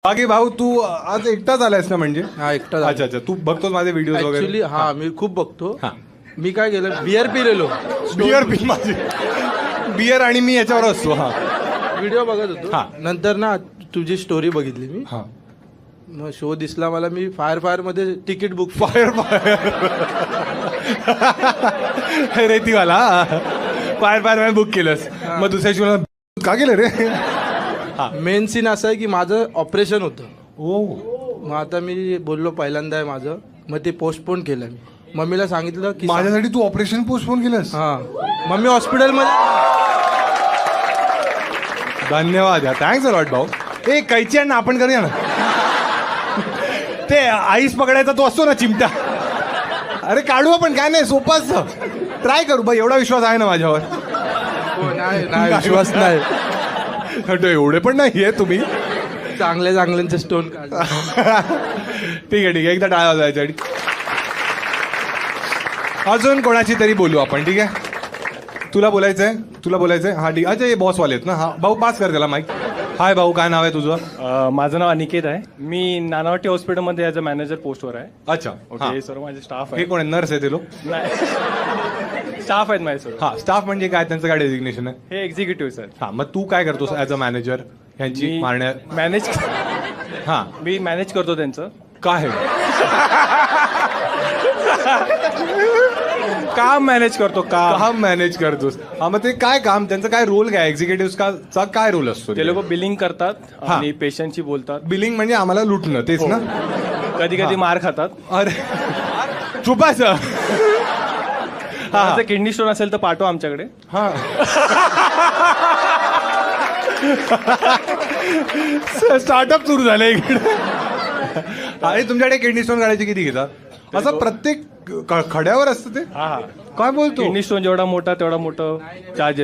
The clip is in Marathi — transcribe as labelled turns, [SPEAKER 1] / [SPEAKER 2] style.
[SPEAKER 1] बाकी भाऊ तू आज एकटाच आलायस ना म्हणजे
[SPEAKER 2] हा एकटा
[SPEAKER 1] अच्छा अच्छा तू बघतोस माझे व्हिडिओ
[SPEAKER 2] ऍक्च्युली
[SPEAKER 1] वगैरे
[SPEAKER 2] हा मी खूप बघतो.
[SPEAKER 1] हा.
[SPEAKER 2] मी काय केलं बियर पिलेलो
[SPEAKER 1] बियर पी माझी बियर आणि मी याच्यावर असतो हा
[SPEAKER 2] व्हिडिओ बघत होतो.
[SPEAKER 1] हा.
[SPEAKER 2] नंतर ना तुझी स्टोरी बघितली मी.
[SPEAKER 1] हा
[SPEAKER 2] मग शो दिसला मला. मी फायर मध्ये तिकीट बुक
[SPEAKER 1] फायर रेतीवाला फायर बुक केलंस मग दुसऱ्या शिवाय का केलं रे
[SPEAKER 2] मेन सीन असं आहे की माझं ऑपरेशन होतं.
[SPEAKER 1] ओ
[SPEAKER 2] मग आता मी बोललो पहिल्यांदा आहे माझं. मग ते पोस्टपोन केलं मी. मम्मीला सांगितलं की
[SPEAKER 1] माझ्यासाठी तू ऑपरेशन पोस्टपोन केलंस
[SPEAKER 2] हा मम्मी हॉस्पिटलमध्ये.
[SPEAKER 1] धन्यवाद या थँक्स अलॉट भाऊ. ए कैची आहे ना आपण करूया ना ते आईस पकडायचा तो असतो ना चिमटा अरे काढू आपण काय नाही सोपं असतं ट्राय करू बा एवढा विश्वास आहे ना माझ्यावर
[SPEAKER 2] हो, नाही विश्वास नाही.
[SPEAKER 1] तो एवढे पण नाही आहे तुम्ही
[SPEAKER 2] चांगल्यांचे स्टोन काढ.
[SPEAKER 1] ठीक आहे एकदा टाळा जायचं अजून कोणाची तरी बोलू आपण ठीक आहे तुला बोलायचंय हा ठीक अच्छा हे बॉसवाले आहेत ना हा भाऊ पास कर त्याला माईक. हाय भाऊ काय नाव आहे तुझं
[SPEAKER 3] माझं नाव अनिकेत आहे. मी नानावटी हॉस्पिटलमध्ये ॲज अ मॅनेजर पोस्टवर आहे.
[SPEAKER 1] अच्छा
[SPEAKER 3] ओके
[SPEAKER 1] हा.
[SPEAKER 3] हे सर्व माझे स्टाफ
[SPEAKER 1] हे
[SPEAKER 3] आहे.
[SPEAKER 1] कोण आहे नर्स आहे ते लोक
[SPEAKER 3] स्टाफ आहेत माझे सर्व.
[SPEAKER 1] हा स्टाफ म्हणजे काय त्यांचं काय डेझिग्नेशन आहे
[SPEAKER 3] हे एक्झिक्युटिव्ह सर.
[SPEAKER 1] हा मग तू काय करतोस ऍज अ मॅनेजर यांची मारण्या
[SPEAKER 3] मॅनेज
[SPEAKER 1] हा
[SPEAKER 3] मी मॅनेज करतो त्यांचं.
[SPEAKER 1] काय आहे?
[SPEAKER 3] काम मॅनेज करतो
[SPEAKER 1] काम मॅनेज करतोस हा मग ते काय काम त्यांचं काय रोल काय एक्झिक्युटिव्ह चा काय रोल असतो
[SPEAKER 3] ते लोक बिलिंग करतात
[SPEAKER 1] हा.
[SPEAKER 3] आणि पेशंटशी बोलतात.
[SPEAKER 1] बिलिंग म्हणजे आम्हाला लुटणं तेच ना
[SPEAKER 3] कधी कधी मार खातात.
[SPEAKER 1] अरे चुपाच हा
[SPEAKER 3] जर किडनी स्टोन असेल तर पाठवा आमच्याकडे.
[SPEAKER 1] हा स्टार्टअप सुरू झालंय इकडे अरे तुमच्याकडे किडनी स्टोन काढायची किती घेतात असं प्रत्येक खड्यावर असतं ते
[SPEAKER 3] हा हा
[SPEAKER 1] काय बोलतो
[SPEAKER 3] किडनी स्टोन जेवढा मोठा तेवढा मोठं चार्ज